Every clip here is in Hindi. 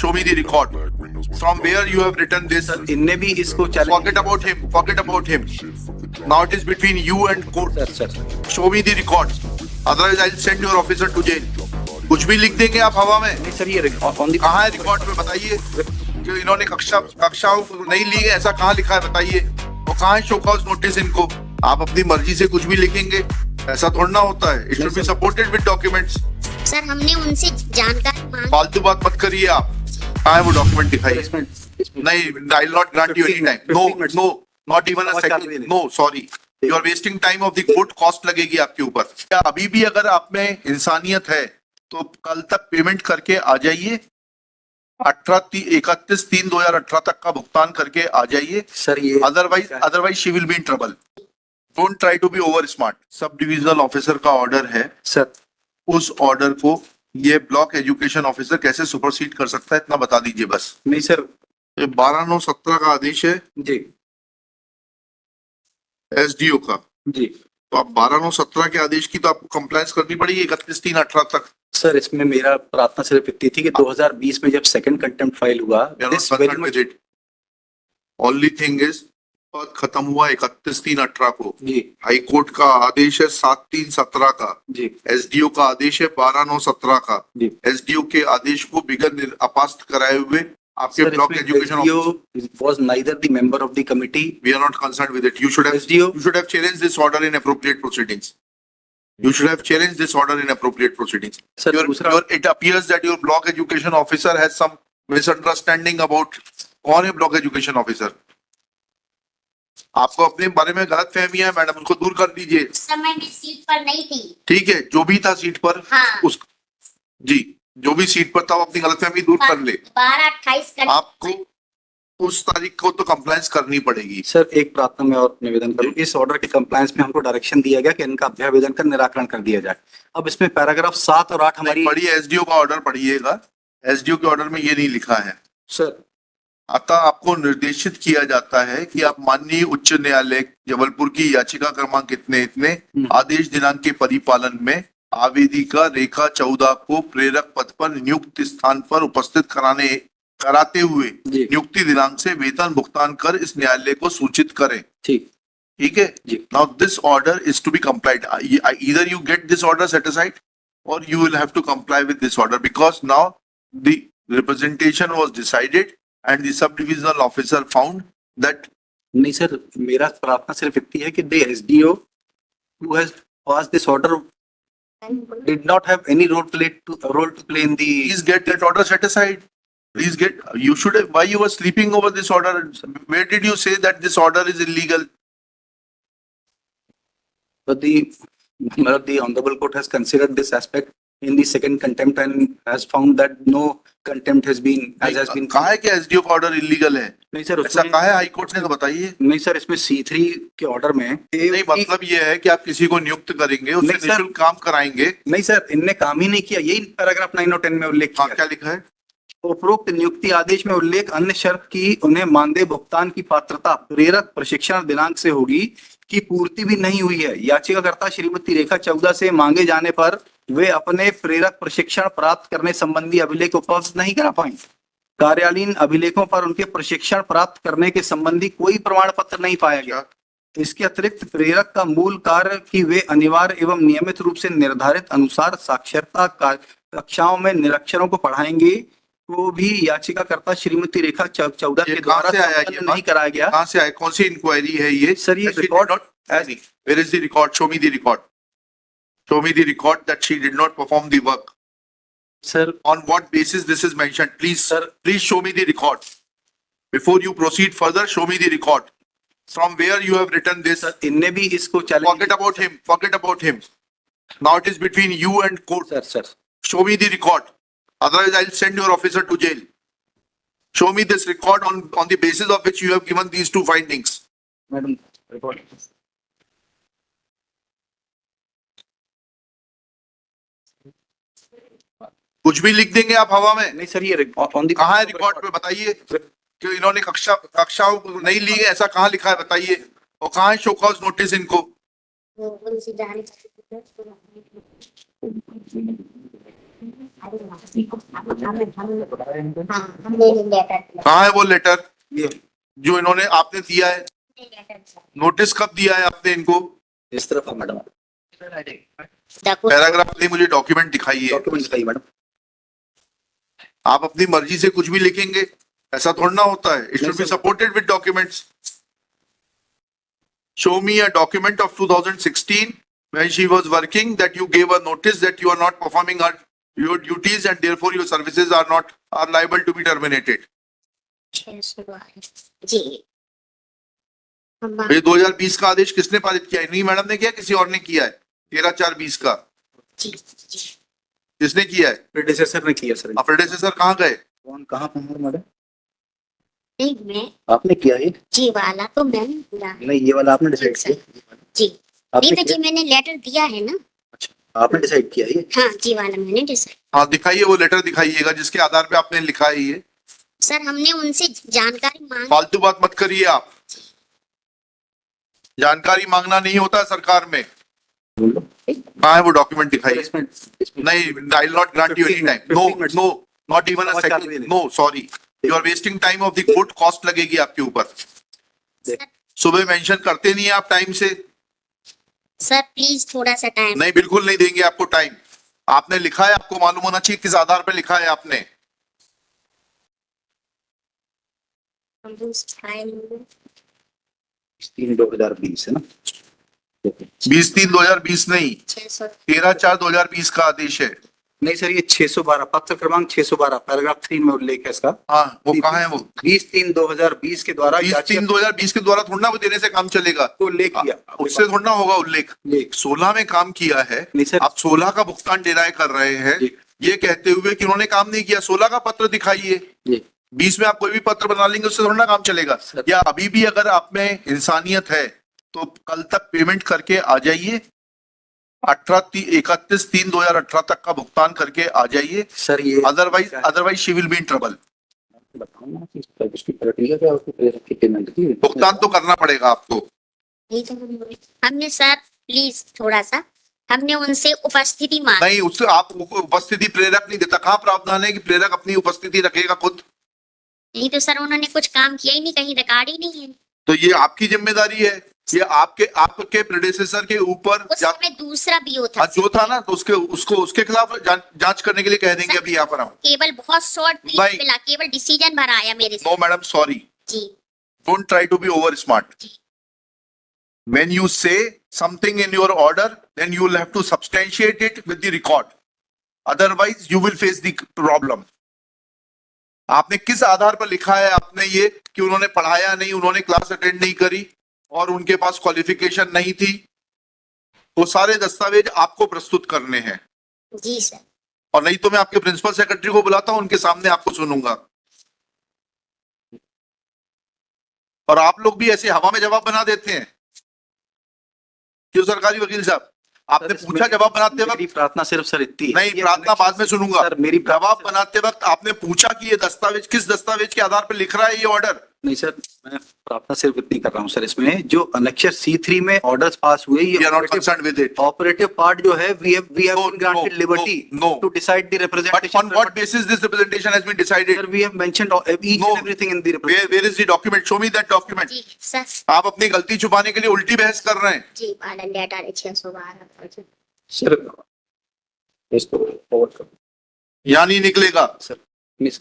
show me the record from where you have written this. इनने भी इसको challenge Forget about him. Forget about him. Now it is between you and court. Sir Show me the record. Otherwise, I'll send your officer to jail. कुछ भी लिख देंगे आप हवा में. नहीं सर, ये ऑन दी कहाँ है रिकॉर्ड में बताइए कि इन्होंने कक्षाओं नहीं ली है, ऐसा कहाँ लिखा है बताइए. और कहाँ है शो कॉज नोटिस इनको. आप अपनी मर्जी से कुछ भी लिखेंगे, ऐसा थोड़ा ना होता है. It should be supported with documents. Sir हमने उनसे जानकारी मांगी. फालतू बात मत करिए आप. कहाँ है वो डॉक्यूमेंट दिखाइए. नहीं, I will not grant you any time. No, not even a second. No, sorry. You are wasting time of the court. Cost लगेगी आपके ऊपर. क्या अभी भी अगर आप में इंसानियत है तो कल तक पेमेंट करके आ जाइए. 31/3/2018 तक का भुगतान करके आ जाइए. सर ये otherwise she will be in trouble. Don't try to be over smart. Sub divisional officer का ऑर्डर है सर. उस ऑर्डर को ये ब्लॉक एजुकेशन ऑफिसर कैसे सुपरसीड कर सकता है, इतना बता दीजिए बस. नहीं सर. 12/9/17 का आदेश है जी एसडीओ का. जी. तो आप 12/9/17 के आदेश की तो आपको कंप्लायंस करनी पड़ेगी 31/3/18 तक. सर इसमें मेरा प्रार्थना सिर्फ इतनी थी कि 2020 में जब सेकंड कंटेम्प्ट फाइल हुआ, this very much- only thing is खत्म हुआ 31/3/18 को. जी हाई कोर्ट का आदेश है 7/3/17 का. जी एसडीओ का आदेश है 12/9/17 का. जी. एसडीओ के आदेश को बिगर अपास्त कराए हुए आपके Sir, ब्लॉक इसमें education SDO was neither the member of the committee. we are not concerned with it. You should have SDO challenged this order in appropriate proceedings. You should have challenged this order in appropriate proceedings. Sir दूसरा It appears that your block education officer has some misunderstanding about कौन है block education officer. आपको अपने बारे में गलत फहमी है मैडम, उसको दूर कर दीजिए. उस समय मैं सीट पर नहीं थी. ठीक है, जो भी था सीट पर. हाँ. उस जी जो भी सीट पर था वो अपनी गलत फहमी दूर कर ले. 12/28 का आपको उस तारीख को तो कंप्लायंस करनी पड़ेगी. सर एक प्रार्थना में और निवेदन करूं. इस ऑर्डर के कंप्लायंस में हमको डायरेक्शन दिया गया कि इनका अभ्यावेदन का निराकरण कर दिया जाए. अब इसमें पैराग्राफ 7 और 8 हमारी पढ़िए, एसडीओ का ऑर्डर पढ़िएगा. एसडीओ के ऑर्डर में ये नहीं लिखा है. सर अतः आपको निर्देशित किया जाता है कि आप माननीय उच्च न्यायालय जबलपुर की याचिका क्रमांक इतने आदेश दिनांक के परिपालन में आवेदिका रेखा 14 को प्रेरक पद पर नियुक्त स्थान पर उपस्थित कराते हुए जी नियुक्ति दिनांक से वेतन भुगतान कर इस न्यायालय को सूचित करें. ठीक है जी. Now this order is to be complied. Either you get this order set aside और you will have to comply with this order because now the representation was decided and the sub-divisional officer found that नहीं सर, मेरा प्रार्थना सिर्फ इतनी है कि the SDO who has passed this order did not have any role to play in the. please get that order set aside. Please get. You should have. Why you were sleeping over this order? Where did you say that this order is illegal? But the honorable court has considered this aspect in the second contempt and has found that no contempt has been कहा है कि एसडीओ का ऑर्डर इलीगल है. नहीं सर, ऐसा कहा है हाई कोर्ट ने, तो बताइए. नहीं सर, इसमें C3 के ऑर्डर में नहीं, मतलब ये है कि आप किसी को नियुक्त करेंगे, उससे निःशुल्क काम कराएंगे. नहीं सर, इनने काम ही नहीं किया. यही पैराग्राफ 9 और 10 में उल्लेख किया. क्या लिखा है? उपरोक्त नियुक्ति आदेश में उल्लेख अन्य शर्त की उन्हें मानदेय भुगतान की पात्रता प्रेरक प्रशिक्षण दिनांक से होगी की पूर्ति भी नहीं हुई है. याचिकाकर्ता श्रीमती रेखा 14 से मांगे जाने पर वे अपने प्रेरक प्रशिक्षण प्राप्त करने संबंधी अभिलेख उपलब्ध नहीं करा पाए. कार्यालयीन अभिलेखों पर उनके प्रशिक्षण प्राप्त करने के संबंधी कोई प्रमाण पत्र नहीं पाया गया. इसके अतिरिक्त प्रेरक का मूल कार्य कि वे अनिवार्य एवं नियमित रूप से निर्धारित अनुसार साक्षरता कक्षाओं में निरक्षरों को पढ़ाएंगे को भी याचिकाकर्ता श्रीमती रेखा 14 के द्वारा नहीं कराया गया. कहाँ से आया? कौन सी इंक्वायरी है ये? सर ये record. Where is the record? Show me the record. Show me the record that she did not perform the work. Sir, on what basis this is mentioned? Please, sir, please show me the record. Before you proceed further, show me the record. From where you have written this? Sir, इनने भी इसको challenge. Forget about him. Forget about him. Now it is between you and court. Sir. Show me the record. Otherwise, I'll send your officer to jail. Show me this record on the basis of which you have given these two findings. Madam, record. कुछ भी लिख देंगे आप हवा में. नहीं सर, ये ऑन दी कहाँ है रिकॉर्ड में बताइए कि इन्होंने कक्षाओं नहीं ली है, ऐसा कहाँ लिखा है बताइए. और कहाँ है शो कॉज नोटिस इनको. हाँ, हमने लेटर दिया। कहाँ है वो लेटर ये जो इन्होंने आपने दिया है? नोटिस कब दिया है आपने इनको? इस तरफ है मैडम, पैराग्राफ नहीं, मुझे डॉक्यूमेंट दिखाइए। डॉक्यूमेंट दिखाइए मैडम। आप अपनी मर्जी से कुछ भी लिखेंगे, ऐसा थोड़ा ना होता है। It should be supported with documents. Show me a document of 2016 when she was working that you gave a notice that you are not performing your duties and therefore your services are liable to be terminated. जी ये 2020 का आदेश किसने पारित किया है? नहीं मैडम ने किया, किसी और ने किया है? 13/4/20 का जी किसने किया है? प्रेडेसेसर ने किया सर। प्रेडेसेसर कहाँ गए? कौन कहाँ पर है मैडम? नहीं, मैं आपने किया है? जी वाला तो मैंने दिया। नहीं, ये वाला आपने डिसाइड किया? जी आपने नहीं तो किया? जी मैंने लेटर दिया है ना। अच्छा, आपने डिसाइड किया ये? हाँ जी वाला मैंने डिसाइड। हाँ दिखाइए, वो लेटर दिखाइएगा जिसके आधार पे आपने लिखा है ये। सर हमने उनसे जानकारी मांगी। फालतू बात मत करिए आप। जानकारी मांगना नहीं होता सरकार में। कहाँ है वो डॉक्यूमेंट दिखाइए। नहीं, I not grant you any time. No no, not even a second. No sorry, you are wasting time of the court. Cost लगेगी आपके ऊपर। सुबह मेंशन करते नहीं है आप टाइम से। सर प्लीज थोड़ा सा टाइम। नहीं, बिल्कुल नहीं देंगे आपको टाइम। आपने लिखा है, आपको मालूम होना चाहिए किस आधार पर लिखा है आपने। 3/2020 है ना? 20/3/2020 नहीं, 600। 13/4/2020 का आदेश है। नहीं सर, ये 612 पत्र क्रमांक 612 पैराग्राफ 3 में उल्लेख है इसका। हाँ, वो कहाँ है वो? 20/3/2020 के द्वारा 20/3/2020 के द्वारा थोड़ा ना वो देने से काम चलेगा। को उल्लेख किया। उससे थोड़ा ना होगा उल्लेख। 16 में काम किया है, नहीं सर। आप 16 का भुगतान डिनाय कर रहे हैं जी। ये कहते हुए कि उन्होंने काम नहीं किया। 16 का पत्र दिखाइए। जी। 20 में आप कोई भी पत्र बना लेंगे, उससे थोड़ा ना काम चलेगा। सर। या अभी भी अगर आप में इंसानियत है तो कल तक पेमेंट करके आ जाइए। 31/3/2018 तक का भुगतान करके आ जाइए। सर ये otherwise she will be in trouble. बताओ ना कि इसकी प्रक्रिया क्या होती है, इसकी पेमेंट की? भुगतान तो करना पड़ेगा आपको। नहीं तो हमने सर प्लीज थोड़ा सा हमने उनसे उपस्थिति मांगी। नहीं, उससे आप उपस्थिति प्रेरक नहीं देता। कहाँ प्रावधान है कि प्रेरक अपनी उपस्थिति रखेगा खुद? नहीं तो सर उन्होंने कुछ काम किया ही नहीं, कहीं रिकॉर्ड ही नहीं है। तो ये आपकी जिम्मेदारी है। ये आपके प्रेडेसेसर के ऊपर उस समय दूसरा बीओ था। जो था ना, तो उसके खिलाफ जांच करने के लिए कह देंगे। अभी यहाँ पर आऊँ। केवल बहुत शॉर्ट नहीं। मिला, केवल डिसीजन भरा आया मेरे से। No madam, sorry, ji don't try to be over smart. When you say something in your order, then you will have to substantiate it with the record. Otherwise, you will face the problem. आपने किस आधार पर लिखा है आपने ये कि उन्होंने पढ़ाया नहीं, उन्होंने क्लास अटेंड नहीं करी और उनके पास क्वालिफिकेशन नहीं थी? वो सारे दस्तावेज आपको प्रस्तुत करने हैं। जी सर। और नहीं तो मैं आपके प्रिंसिपल सेक्रेटरी को बुलाता हूं, उनके सामने आपको सुनूंगा। और आप लोग भी ऐसे हवा में जवाब बना देते हैं। क्यों सरकारी वकील साहब? आपने पूछा जवाब बनाते वक्त? मेरी प्रार्थना सिर्फ सर इतनी है। नहीं, प्रार्थना बाद में सुनूंगा। सर मेरी जवाब बनाते वक्त आपने पूछा कि ये दस्तावेज किस दस्तावेज के आधार पर लिख रहा है ये ऑर्डर? नहीं सर, मैं प्रार्थना सिर्फ इतनी कर रहा हूँ सर। इसमें जो अनेक्चर C3 में ऑर्डर्स पास हुए, We are not concerned with it. Operative part जो है we have No, been granted no, liberty no. to decide the But representation. on what basis this representation has been decided? Sir, we have mentioned each No. and everything in the representation. Where is the document? Show me that document. Ji sir. आप अपनी गलती छुपाने के लिए उल्टी बहस कर रहे हैं। जी वाला लेटर है 612। सर इसको फॉरवर्ड कर यहाँ नहीं निकलेगा। Sir. Miss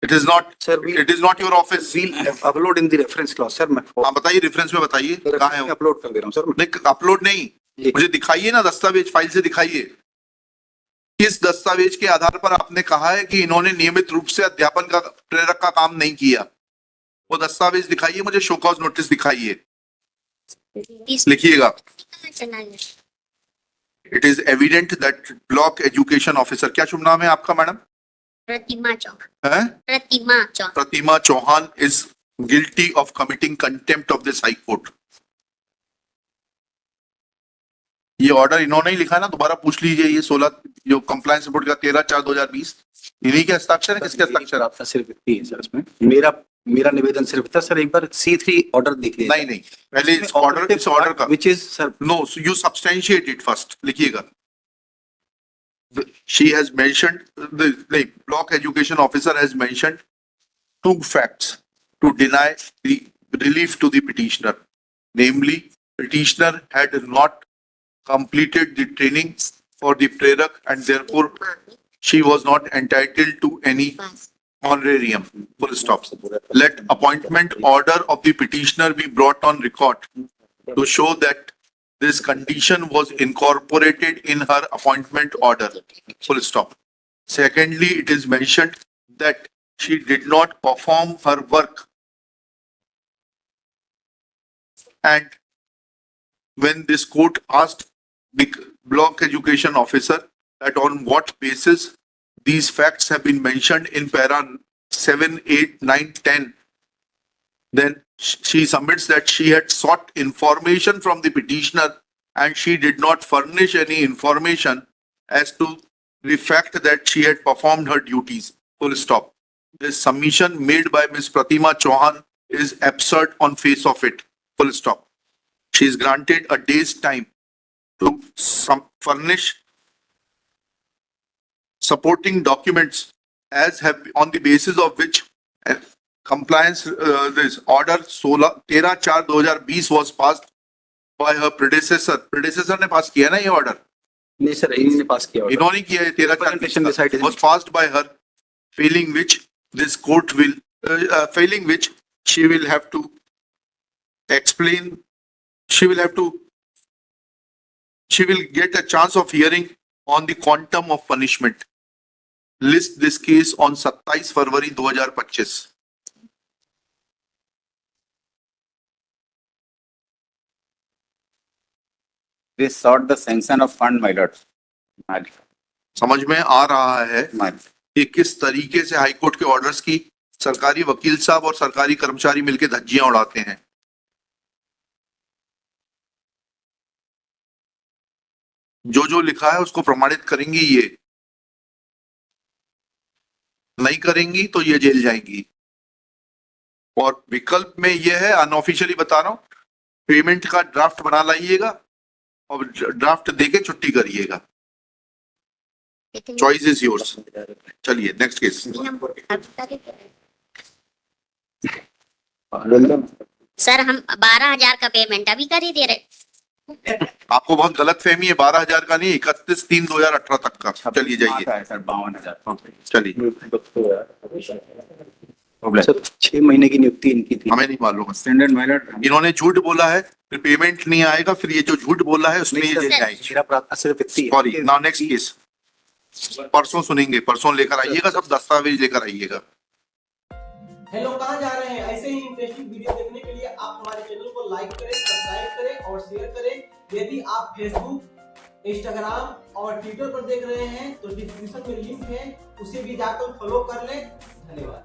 it is not, sir it is not your office. we'll upload in the reference clause sir. मैं हाँ बताइए, रेफरेंस में बताइए कहाँ है वो? अपलोड कर दे रहा हूँ सर मैं। नहीं, अपलोड नहीं, जी। मुझे दिखाइए ना दस्तावेज, फाइल से दिखाइए। किस दस्तावेज के आधार पर आपने कहा है कि इन्होंने नियमित रूप से अध्यापन का प्रेरक का काम नहीं किया? वो दस्तावेज दिखाइए मुझे, शो कॉज नोटिस दिखाइए, लिखिएगा। चला गया। It is evident that block education officer, क्या शुभ नाम है आपका मैडम? प्रतिमा चौहान। है? Pratima Chauhan. Pratima Chauhan is guilty of committing contempt of this high court. ये ऑर्डर इन्होंने ही लिखा है ना, दोबारा पूछ लीजिए। ये 16 जो कंप्लायंस रिपोर्ट का 13/4/2020 इन्हीं के हस्ताक्षर है? किसके हस्ताक्षर है? आपका सिर्फ इतनी है सर। इसमें मेरा निवेदन सिर्फ था सर, एक बार C3 ऑर्डर देख लीजिए। नहीं नहीं, पहले इस ऑर्डर का which is sir. No, you substantiate it first, लिखिएगा। she has mentioned, the block education officer has mentioned two facts to deny the relief to the petitioner. Namely, petitioner had not completed the training for the prerak and therefore she was not entitled to any honorarium. Full stop. Let appointment order of the petitioner be brought on record to show that this condition was incorporated in her appointment order. Full stop. Secondly, it is mentioned that she did not perform her work. And when this court asked the block education officer that on what basis these facts have been mentioned in para 7, 8, 9, 10, then she submits that she had sought information from the petitioner and she did not furnish any information as to the fact that she had performed her duties. Full stop. This submission made by Ms. Pratima Chauhan is absurd on face of it. Full stop. She is granted a day's time to furnish supporting documents as have on the basis of which compliance this order 13/4/2020 was passed by her predecessor. Predecessor ने पास किया ना ये order? नहीं सर, इन्होंने पास किया order. इन्होंने किया है 13/4 was passed by her, failing which this court will failing which she will have to explain. She will get a chance of hearing on the quantum of punishment. List this case on 27 February 2025. They sought the sanction of fund, my lord. समझ में आ रहा है कि किस तरीके से हाईकोर्ट के ऑर्डर्स की सरकारी वकील साहब और सरकारी कर्मचारी मिलकर धज्जियां उड़ाते हैं. जो लिखा है उसको प्रमाणित करेंगी, ये नहीं करेंगी तो ये जेल जाएंगी. और विकल्प में ये है, अनऑफिशियली बता रहा हूं, पेमेंट का ड्राफ्ट बना लाइएगा और ड्राफ्ट देके छुट्टी करिएगा. Choice is yours. चलिए नेक्स्ट केस. सर हम 12,000 का पेमेंट अभी कर ही दे रहे. आपको बहुत गलत फहमी है. 12,000 का नहीं, 31/3/2018 तक का. चलिए जाइए. सर 52,000. चलिए. सर 6 महीने की नियुक्ति इनकी थी. हमें नहीं मालूम. Extended, my lord. इन्होंने झूठ बोला है, फिर पेमेंट नहीं आएगा, फिर ये जो झूठ बोला है उसमें ये जेल जाएगी. मेरा प्रार्थना सिर्फ इतनी है. सॉरी. Now next case. परसों सुनेंगे. परसों लेकर आइएगा, सब दस्तावेज लेकर आइएगा. हेलो, कहाँ जा रहे हैं? ऐसे ही इंटरेस्टिंग वीडियो देखने के लिए आप हमारे चैनल को लाइक करें, सब्सक्राइब करें और शेयर करें. यदि आप फेसबुक, इंस्टाग्राम और ट्विटर पर देख रहे हैं तो डिस्क्रिप्शन में लिंक है, उसे भी जाकर फॉलो कर लें. धन्यवाद.